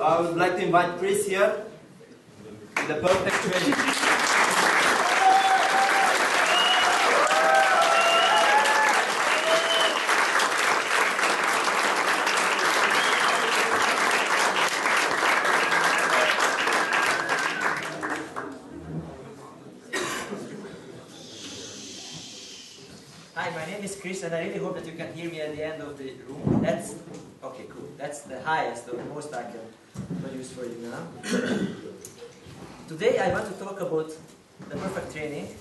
I would like to invite Chris here with the perfect training. Hi, my name is Chris, and I really hope that you can hear me at the end of the room. That's okay, cool. That's the highest or the most I can produce for you now. Today I want to talk about the perfect training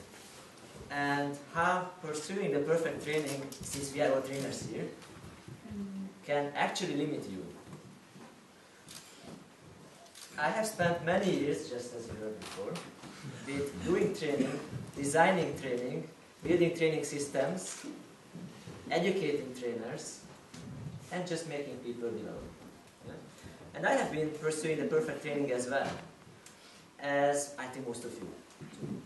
and how pursuing the perfect training, since we are all trainers here, can actually limit you. I have spent many years, just as you heard before, with doing training, designing training, building training systems, educating trainers, and just making people develop. Yeah? And I have been pursuing the perfect training as well, as I think most of you do.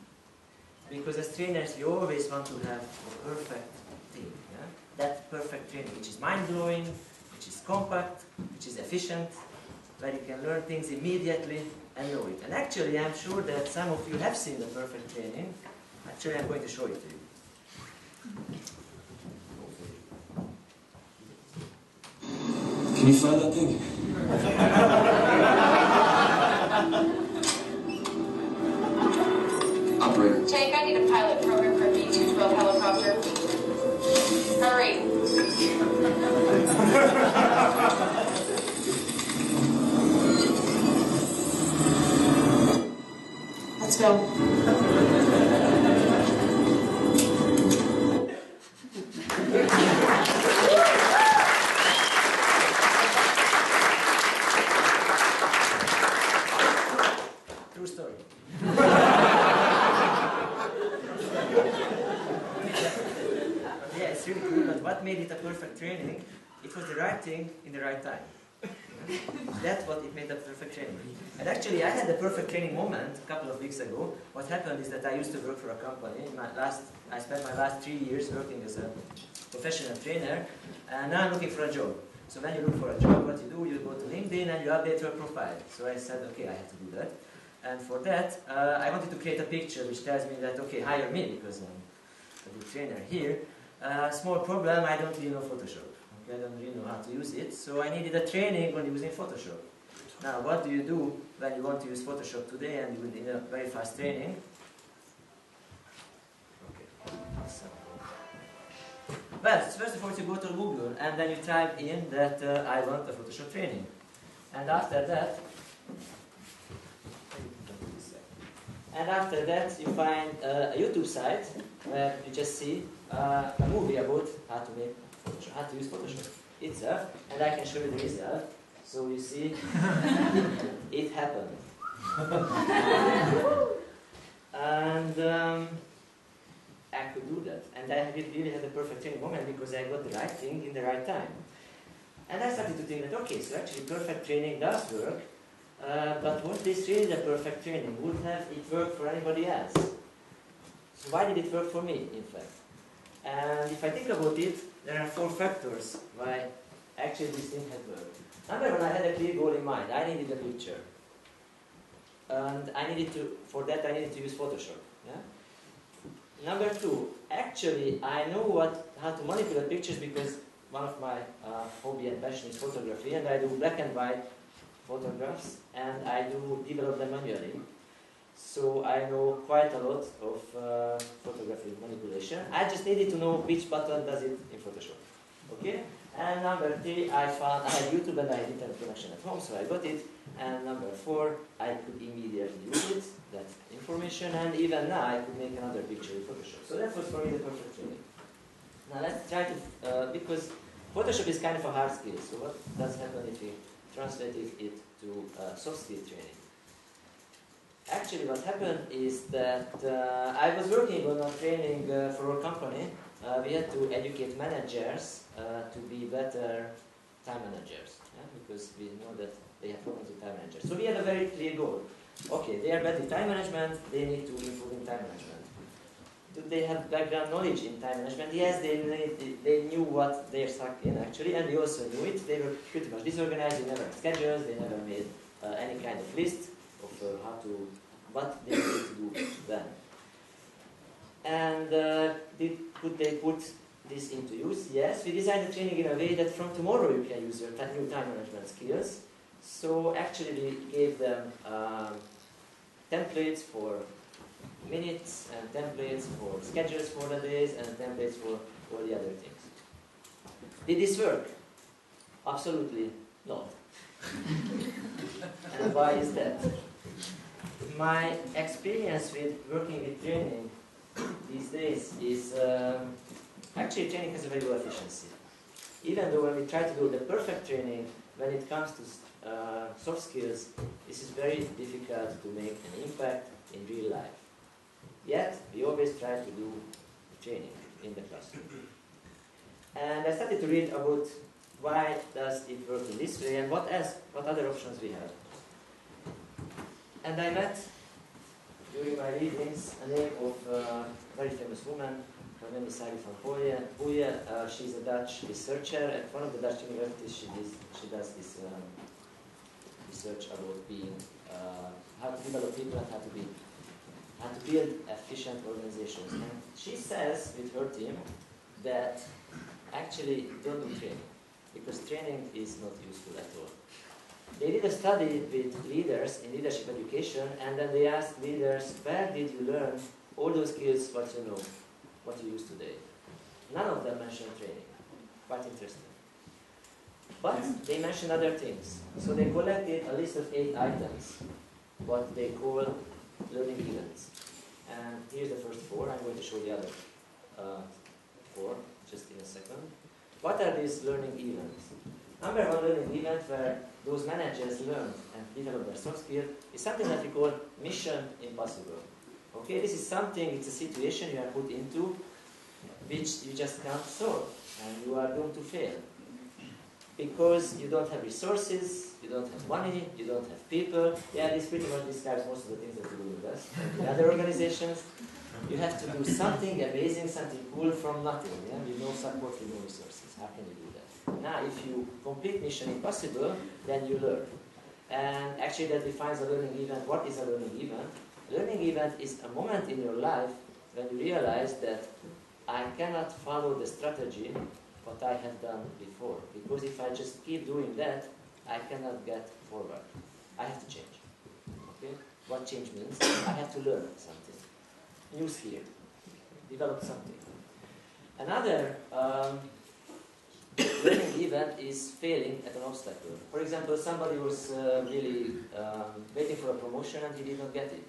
Because as trainers, you always want to have the perfect thing. Yeah? That perfect training, which is mind-blowing, which is compact, which is efficient, where you can learn things immediately and know it. And actually, I'm sure that some of you have seen the perfect training. Actually, I'm going to show it to you. Can you fly that thing? Operator. Jake, I need a pilot program for a B-212 helicopter. Hurry. Let's go. True story. Yeah, it's really cool, but what made it a perfect training? It was the right thing in the right time. That's what it made a perfect training. And actually, I had the perfect training moment a couple of weeks ago. What happened is that I used to work for a company. I spent my last 3 years working as a professional trainer, and now I'm looking for a job. So when you look for a job, what you do, you go to LinkedIn and you update your profile. So I said, okay, I have to do that. And for that, I wanted to create a picture which tells me that, okay, hire me, because I'm a good trainer here. Small problem, I don't really know Photoshop. Okay, I don't really know how to use it. So I needed a training on using Photoshop. Now, what do you do when you want to use Photoshop today and you need a very fast training? Okay. So. Well, first of all, you go to Google and then you type in that I want a Photoshop training. And after that, you find a YouTube site where you just see a movie about how to make Photoshop, how to use Photoshop itself, and I can show you the result. So you see, it happened. And I could do that. And I really had a perfect training moment because I got the right thing in the right time. And I started to think that, okay, so actually perfect training does work, but was this really the perfect training? Would have it worked for anybody else? So why did it work for me, in fact? And if I think about it, there are 4 factors why actually this thing had worked. Number one, I had a clear goal in mind. I needed a picture. And for that I needed to use Photoshop. Yeah? Number 2, actually I know how to manipulate pictures because one of my hobby and passion is photography, and I do black and white photographs, and I do develop them manually. So I know quite a lot of photography manipulation. I just needed to know which button does it in Photoshop. Okay? And number 3, I had YouTube and I had internet connection at home, so I got it. And number 4, I could immediately use it, that information, and even now I could make another picture in Photoshop. So that was for me the perfect training. Now let's try to, because Photoshop is kind of a hard skill, so what does happen if we translated it to soft skill training? Actually what happened is that I was working on a training for our company. We had to educate managers to be better time managers, yeah? Because we know that they have problems with time managers. So we had a very clear goal. Okay, they are bad in time management, they need to improve in time management. do they have background knowledge in time management? Yes, they knew what they're stuck in actually, and they also knew it. They were pretty much disorganized. They never had schedules. They never made any kind of list of what they needed to do then. And could they put this into use? Yes, we designed the training in a way that from tomorrow you can use your new time management skills. So actually we gave them templates for minutes and templates for schedules for the days and templates for all the other things. Did this work? Absolutely not. And why is that? My experience with working with training these days is actually training has a very low efficiency. Even though when we try to do the perfect training, when it comes to soft skills, this is very difficult to make an impact in real life. Yet, we always try to do training in the classroom. And I started to read about why does it work in this way and what other options we have. And I met, during my readings, a name of a very famous woman. Her name is Sari van Pooyen. She's a Dutch researcher at one of the Dutch universities. She does this research about being, how to develop people and how to build efficient organizations. And she says with her team that actually don't do training, because training is not useful at all. They did a study with leaders in leadership education, and then they asked leaders, where did you learn all those skills, what you know, what you use today? None of them mentioned training. Quite interesting. But they mentioned other things. So they collected a list of 8 items, what they call learning events. And here's the first 4. I'm going to show the other 4 just in a second. What are these learning events? Number 1 learning event where those managers learn and develop their soft skills is something that we call mission impossible. Okay, this is something, it's a situation you are put into which you just can't solve and you are doomed to fail. Because you don't have resources, you don't have money, you don't have people. Yeah, this pretty much describes most of the things that you do with us and in other organizations. You have to do something amazing, something cool from nothing, yeah? With no support, with no resources. How can you do that? Now, if you complete Mission Impossible, then you learn. And actually that defines a learning event. What is a learning event? A learning event is a moment in your life when you realize that I cannot follow the strategy what I have done before. Because if I just keep doing that, I cannot get forward. I have to change. Okay? What change means? I have to learn something. New skill. Develop something. Another learning event is failing at an obstacle. For example, somebody was really waiting for a promotion and he did not get it.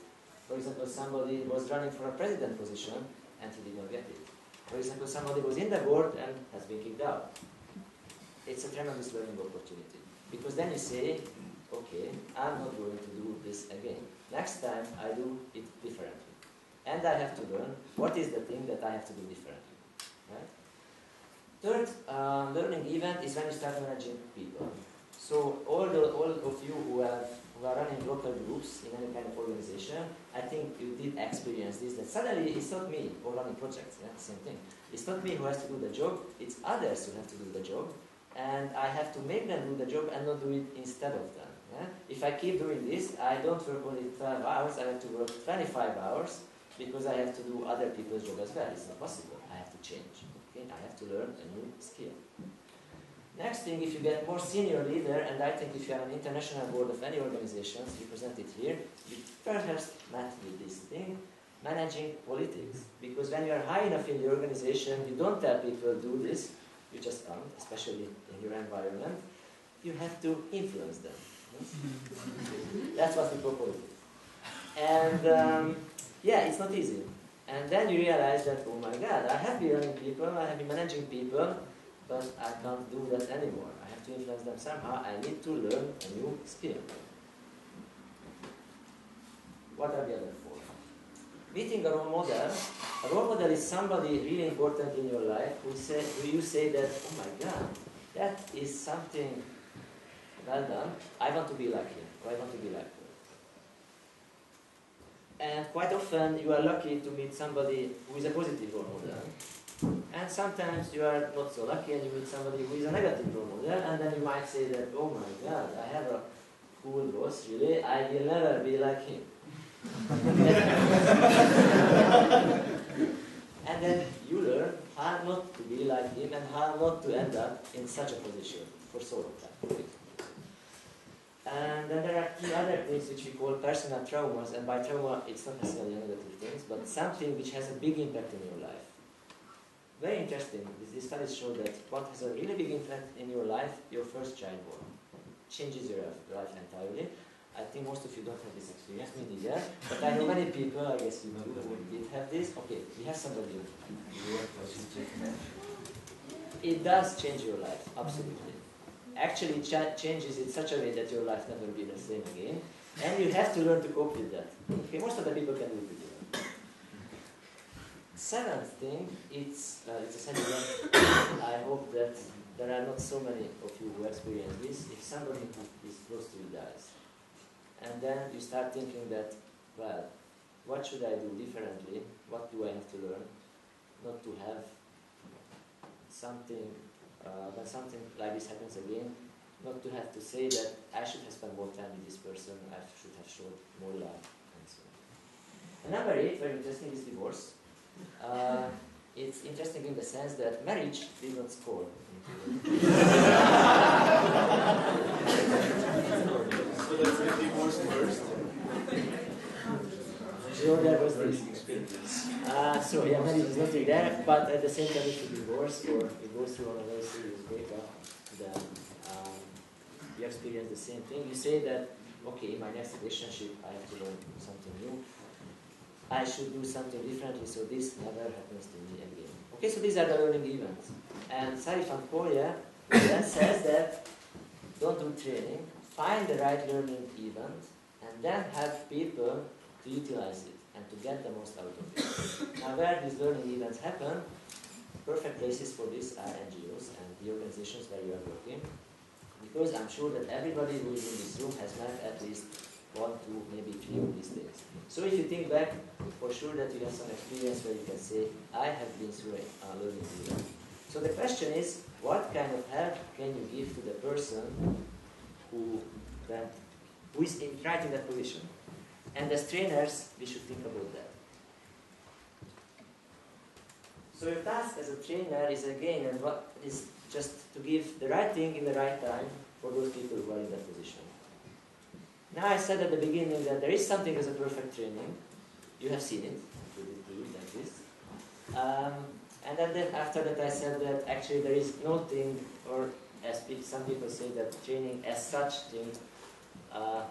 For example, somebody was running for a president position and he did not get it. For example, somebody was in the board and has been kicked out. It's a tremendous learning opportunity. Because then you say, okay, I'm not going to do this again. Next time I do it differently. And I have to learn what is the thing that I have to do differently. Right? Third learning event is when you start managing people. So all of you who are running local groups in any kind of organization, I think you did experience this, that suddenly it's not me, or running projects, yeah, same thing. It's not me who has to do the job, it's others who have to do the job, and I have to make them do the job and not do it instead of them. Yeah? If I keep doing this, I don't work only 12 hours, I have to work 25 hours, because I have to do other people's job as well. It's not possible. I have to change. Okay? I have to learn a new skill. Next thing, if you get more senior leader, and I think if you have an international board of any organizations represented here, you perhaps met with this thing, managing politics. Because when you are high enough in the organization, you don't tell people do this, you just can't, especially in your environment. You have to influence them. That's what we call politics. And yeah, it's not easy. And then you realize that, oh my God, I have been running people, I have been managing people, but I can't do that anymore. I have to influence them somehow. I need to learn a new skill. What are the other 4? Meeting a role model. A role model is somebody really important in your life who you say that, oh my God, that is something well done. I want to be like him, or I want to be like her. And quite often you are lucky to meet somebody who is a positive role model. And sometimes you are not so lucky and you meet somebody who is a negative role model, and then you might say that, oh my god, I have a cool boss, really, I will never be like him. And then you learn how not to be like him and how not to end up in such a position for so long time. And then there are two other things which we call personal traumas, and by trauma it's not necessarily negative things, but something which has a big impact in your life. Very interesting, these studies show that what has a really big impact in your life, your first child born, changes your life entirely. I think most of you don't have this experience, me neither, but I know many people, I guess you know, who did have this. Okay, we have somebody. It does change your life, absolutely. Actually, it changes in such a way that your life never will be the same again, and you have to learn to cope with that. Okay, most of the people can do it together. Seventh thing, it's a sentiment. I hope that there are not so many of you who experience this. If somebody who is close to you dies, and then you start thinking that, well, what should I do differently? What do I have to learn? Not to have something, when something like this happens again, not to have to say that I should have spent more time with this person, I should have shown more love, and so on. And number 8, very interesting, is divorce. It's interesting in the sense that marriage did not score. So let's get divorced first. Sure, there was this. So yeah, marriage is not really there, but at the same time if you divorce or you go through on a very serious breakup, then you experience the same thing. You say that, okay, in my next relationship I have to learn something new. I should do something differently so this never happens to me again. Okay, so these are the learning events. And Sarif and Korea then says that don't do training, find the right learning event, and then help people to utilize it and to get the most out of it. Now where these learning events happen, perfect places for this are NGOs and the organizations where you are working, because I'm sure that everybody who is in this room has met at least 1, 2, maybe 3 of these things. So if you think back, for sure that you have some experience where you can say, I have been through a learning event. So the question is, what kind of help can you give to the person who is right in that position? And as trainers, we should think about that. So your task as a trainer is again, and what is just to give the right thing in the right time for those people who are in that position. Now I said at the beginning that there is something as a perfect training. You have seen it. You did do it like this. And then after that I said that actually there is no thing, or as some people say that training as such thing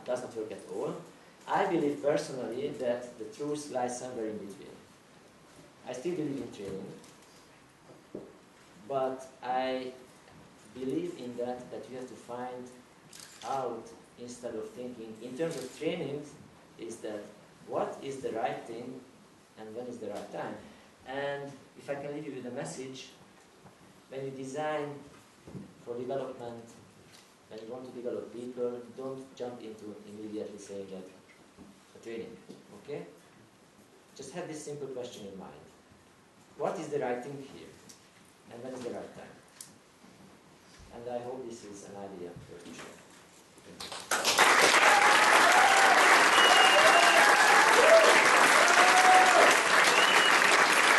does not work at all. I believe personally that the truth lies somewhere in between. I still believe in training, but I believe in that you have to find out, instead of thinking in terms of training, is that what is the right thing and when is the right time. And if I can leave you with a message, when you design for development, when you want to develop people, don't jump into immediately saying that training, okay? Just have this simple question in mind. What is the right thing here? And when is the right time? And I hope this is an idea for you to share.